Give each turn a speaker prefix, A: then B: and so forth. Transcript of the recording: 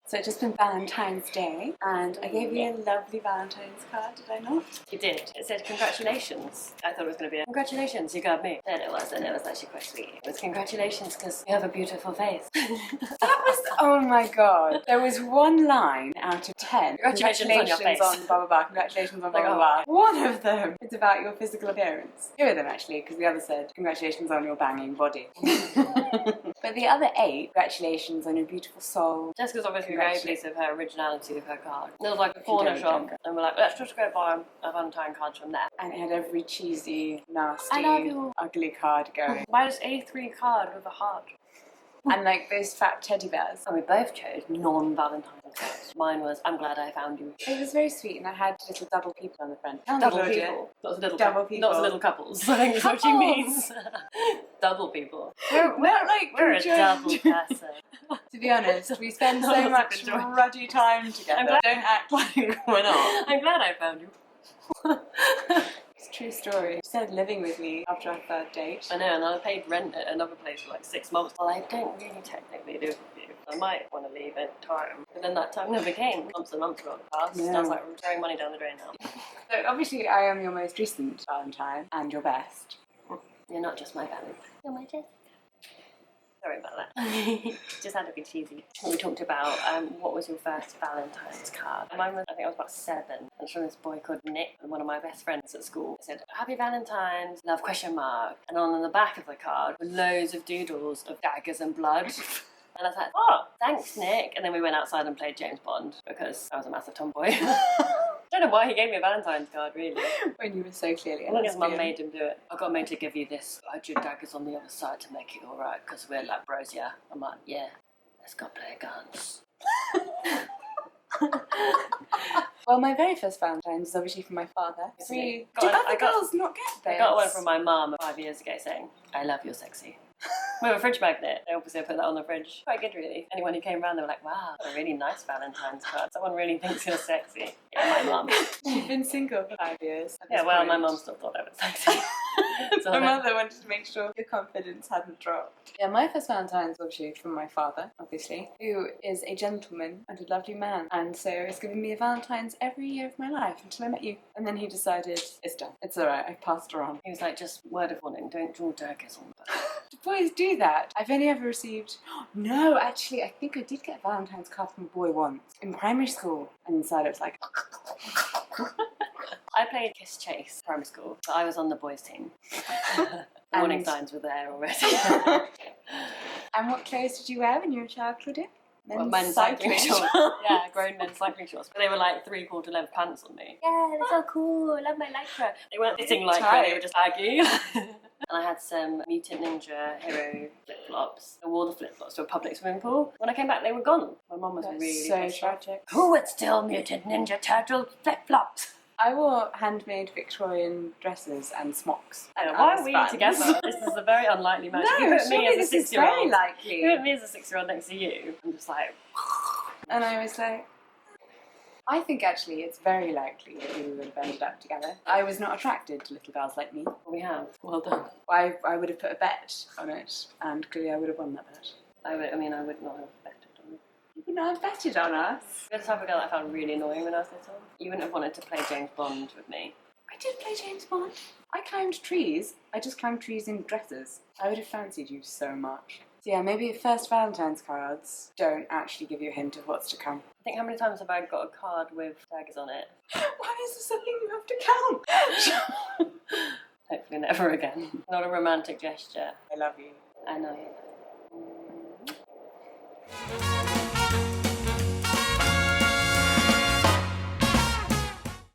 A: So it's just been Valentine's Day, and I gave you a lovely Valentine's card, did I not?
B: You did. It said congratulations. I thought it was going to be a congratulations, you got me. Then it wasn't. It was actually quite sweet. It was congratulations because you have a beautiful face.
A: That was, oh my god. There was one line out of 10.
B: Congratulations on your face.
A: On blah blah blah. Congratulations on blah blah blah. One of them is about your physical appearance. Two of them actually, because the other said congratulations on your banging body. But the other 8, congratulations on your beautiful soul.
B: Jessica's obviously very pleased with her originality of her card. There was like a corner shop, and we're like, let's just go buy a Valentine card from there.
A: And it had every cheesy, nasty, ugly card going.
B: Buy this A3 card with a heart.
A: And like those fat teddy bears.
B: And we both chose non-Valentine's cards. Mine was, I'm glad I found you.
A: It was very sweet, and I had little double people on the front.
B: Double people? Not little
A: double people.
B: Not little couples. I think that's what she means. Double people. We're a double person.
A: To be honest, we spend so much ruddy time together. Don't act like we're not.
B: I'm glad I found you.
A: It's a true story. She started living with me after our 3rd date.
B: I know, and I paid rent at another place for like 6 months. Well, I don't really technically live with you. I might want to leave at time. But then that time never came. Months and months got past. Yeah. And I was like, we're throwing money down the drain now. So
A: obviously I am your most recent Valentine and your best.
B: You're not just my Valentine. You're my Jessica. Sorry about that. Just had to be cheesy. We talked about what was your first Valentine's card. Mine was, I think I was about 7. And it's from this boy called Nick, one of my best friends at school. It said, Happy Valentine's, love ? And on the back of the card were loads of doodles of daggers and blood. And I was like, oh, thanks, Nick. And then we went outside and played James Bond because I was a massive tomboy. I don't know why he gave me a Valentine's card, really.
A: When you were so clearly
B: I think his mum made him do it. I got made to give you this 100 daggers on the other side to make it alright, because we're like bros, yeah. I'm like, yeah, let's go play guns.
A: Well, my very first Valentine's was obviously from my father. Did other girls not get those?
B: I got one from my mum 5 years ago saying, I love you're sexy. We have a fridge magnet. I obviously put that on the fridge. Quite good, really. Anyone who came around, they were like, wow, that's a really nice Valentine's card. Someone really thinks you're sexy. Yeah, my mum.
A: You've been single for 5 years.
B: Yeah, well, my mum still thought I was sexy.
A: So my mother wanted to make sure your confidence hadn't dropped. Yeah, my first Valentine's was obviously from my father, obviously, who is a gentleman and a lovely man. And so he's given me a Valentine's every year of my life until I met you. And then he decided, it's done. It's alright, I've passed her on.
B: He was like, just word of warning, don't draw daggers on the back.
A: Do boys do that? I've only ever received... No, actually, I think I did get a Valentine's card from a boy once in primary school. And inside it was like...
B: I played Kiss Chase primary school, but I was on the boys' team. Warning signs were there already.
A: And what clothes did you wear when you were a child, Claudia?
B: Men's cycling shorts. Yeah, grown men's cycling shorts. But they were like 3/4 length pants on me. Yeah, they're so cool. I love my lycra. They weren't fitting lycra, they were just baggy. And I had some Mutant Ninja Hero flip-flops. I wore the flip-flops to a public swimming pool. When I came back, they were gone. My mum was really
A: so tragic.
B: Oh, it's still Mutant Ninja Turtle flip-flops.
A: I wore handmade Victorian dresses and smocks.
B: Why are we together? This is a very unlikely match.
A: No,
B: you put me as a 6-year-old.
A: Very likely.
B: You put me as a 6-year-old next to you. I'm just like...
A: And I was like... I think actually it's very likely that we would have ended up together. I was not attracted to little girls like me.
B: We have. Well done.
A: I would have put a bet on it, and clearly I would have won that bet.
B: I would not have betted on it.
A: You would not have betted on us?
B: You're the type of girl that I found really annoying when I was little. You wouldn't have wanted to play James Bond with me.
A: I did play James Bond. I climbed trees. I just climbed trees in dresses. I would have fancied you so much. So yeah, maybe first Valentine's cards don't actually give you a hint of what's to come.
B: I think how many times have I got a card with daggers on it?
A: Why is this something you have to count?
B: Hopefully never again. Not a romantic gesture.
A: I love you.
B: I know you.